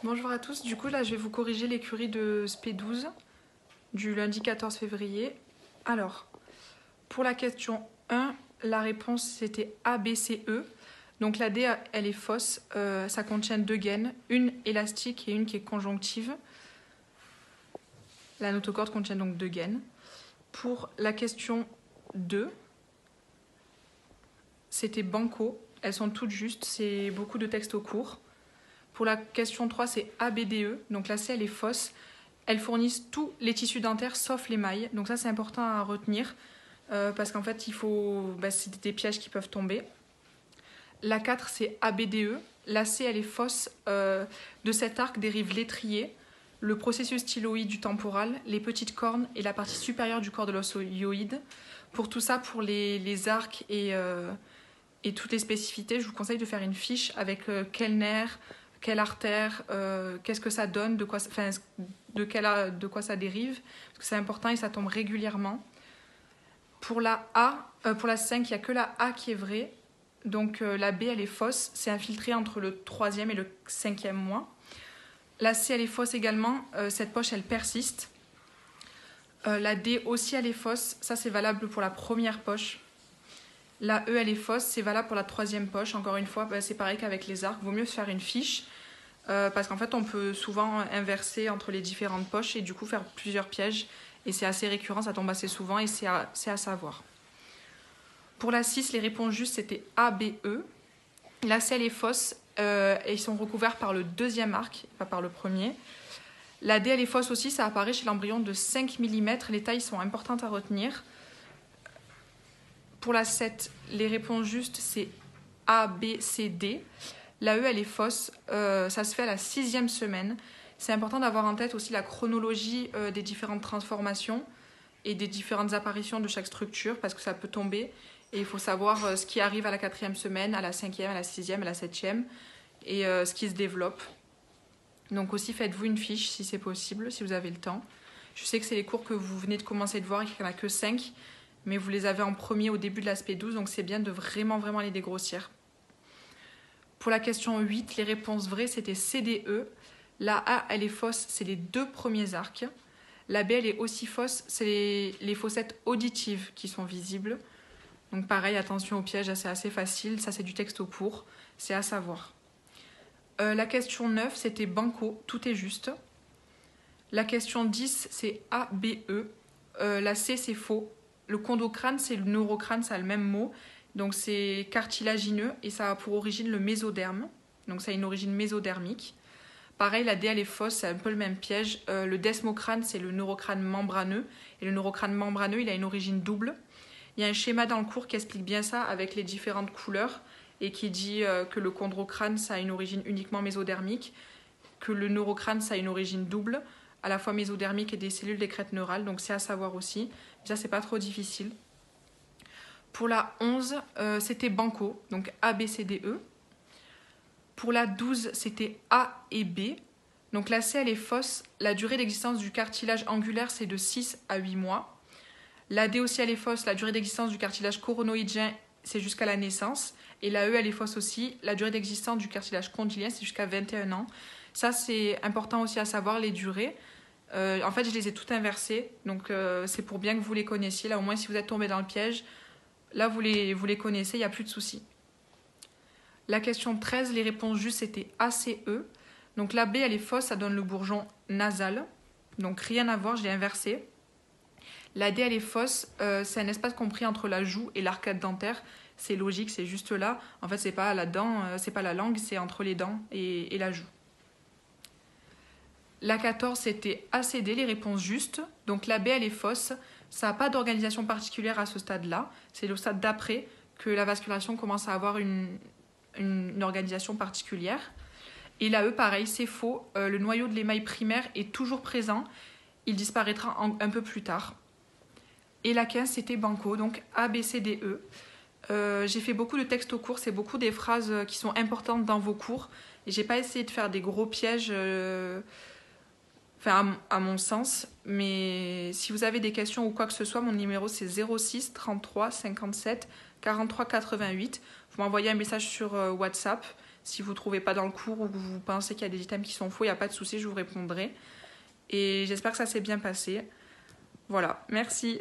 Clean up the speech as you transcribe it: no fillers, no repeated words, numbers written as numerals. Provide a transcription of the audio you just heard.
Bonjour à tous, du coup là je vais vous corriger l'écurie de SP12 du lundi 14 février. Alors, pour la question 1, la réponse c'était A, B, C, E. Donc la D elle est fausse, ça contient deux gaines, une élastique et une qui est conjonctive. La notocorde contient donc deux gaines. Pour la question 2, c'était banco, elles sont toutes justes, c'est beaucoup de textes au cours. Pour la question 3, c'est ABDE. Donc la C, elle est fausse. Elles fournissent tous les tissus dentaires sauf les mailles. Donc ça, c'est important à retenir parce qu'en fait, c'est des pièges qui peuvent tomber. La 4, c'est ABDE. La C, elle est fausse. De cet arc dérive l'étrier, le processus styloïde du temporal, les petites cornes et la partie supérieure du corps de l'os hyoïde. Pour tout ça, pour les arcs et toutes les spécificités, je vous conseille de faire une fiche avec quel nerf, quelle artère, qu'est-ce que ça donne, de quoi ça dérive, parce que c'est important et ça tombe régulièrement. Pour la 5, il n'y a que la A qui est vraie, donc la B elle est fausse, c'est infiltré entre le 3e et le 5e mois. La C elle est fausse également, cette poche elle persiste. La D aussi elle est fausse, ça c'est valable pour la première poche. La E, elle est fausse, c'est valable pour la 3e poche. Encore une fois, c'est pareil qu'avec les arcs. Vaut mieux se faire une fiche parce qu'en fait, on peut souvent inverser entre les différentes poches et du coup faire plusieurs pièges. Et c'est assez récurrent, ça tombe assez souvent et c'est à savoir. Pour la 6, les réponses justes, c'était A, B, E. La C, elle est fausse et ils sont recouverts par le 2e arc, pas par le 1er. La D, elle est fausse aussi, ça apparaît chez l'embryon de 5 mm. Les tailles sont importantes à retenir. Pour la 7, les réponses justes, c'est A, B, C, D. La E, elle est fausse. Ça se fait à la 6e semaine. C'est important d'avoir en tête aussi la chronologie des différentes transformations et des différentes apparitions de chaque structure parce que ça peut tomber. Et il faut savoir ce qui arrive à la 4e semaine, à la 5e, à la 6e, à la 7e et ce qui se développe. Donc aussi, faites-vous une fiche si c'est possible, si vous avez le temps. Je sais que c'est les cours que vous venez de commencer de voir et qu'il n'y en a que 5. Mais vous les avez en premier au début de l'aspect 12, donc c'est bien de vraiment les dégrossir. Pour la question 8, les réponses vraies, c'était C, D, E. La A, elle est fausse, c'est les 2 premiers arcs. La B, elle est aussi fausse, c'est les fossettes auditives qui sont visibles. Donc pareil, attention au piège, c'est assez facile, ça c'est du texte au cours, c'est à savoir. La question 9, c'était banco, tout est juste. La question 10, c'est A, B, E. La C, c'est faux. Le chondrocrâne, c'est le neurocrâne, ça a le même mot. Donc c'est cartilagineux et ça a pour origine le mésoderme. Donc ça a une origine mésodermique. Pareil, la D, elle est fausse, c'est un peu le même piège. Le desmocrâne, c'est le neurocrâne membraneux. Et le neurocrâne membraneux, il a une origine double. Il y a un schéma dans le cours qui explique bien ça avec les différentes couleurs et qui dit que le chondrocrâne, ça a une origine uniquement mésodermique, que le neurocrâne, ça a une origine double, à la fois mésodermique et des cellules des crêtes neurales. Donc c'est à savoir aussi. Ça, c'est pas trop difficile. Pour la 11, c'était banco, donc A, B, C, D, E. Pour la 12, c'était A et B. Donc la C, elle est fausse. La durée d'existence du cartilage angulaire, c'est de 6 à 8 mois. La D aussi, elle est fausse. La durée d'existence du cartilage coronoïdien, c'est jusqu'à la naissance. Et la E, elle est fausse aussi. La durée d'existence du cartilage condylien, c'est jusqu'à 21 ans. Ça, c'est important aussi à savoir, les durées. En fait, je les ai toutes inversées, donc c'est pour bien que vous les connaissiez. Là, au moins, si vous êtes tombé dans le piège, là, vous les connaissez, il n'y a plus de soucis. La question 13, les réponses justes, c'était A, C, E. Donc la B, elle est fausse, ça donne le bourgeon nasal. Donc rien à voir, je l'ai inversé. La D, elle est fausse, c'est un espace compris entre la joue et l'arcade dentaire. C'est logique, c'est juste là. En fait, c'est pas la dent, c'est pas la langue, c'est entre les dents et la joue. La 14, c'était ACD, les réponses justes. Donc la B, elle est fausse. Ça n'a pas d'organisation particulière à ce stade-là. C'est le stade d'après que la vascularisation commence à avoir une organisation particulière. Et la E, pareil, c'est faux. Le noyau de l'émail primaire est toujours présent. Il disparaîtra un peu plus tard. Et la 15, c'était banco, donc A, B, C, D, E. J'ai fait beaucoup de textes au cours. C'est beaucoup des phrases qui sont importantes dans vos cours. Et j'ai pas essayé de faire des gros pièges... Enfin, à mon sens, mais si vous avez des questions ou quoi que ce soit, mon numéro c'est 06 33 57 43 88. Vous m'envoyez un message sur WhatsApp, Si vous ne trouvez pas dans le cours ou que vous pensez qu'il y a des items qui sont faux, il n'y a pas de souci, je vous répondrai. Et j'espère que ça s'est bien passé. Voilà, merci.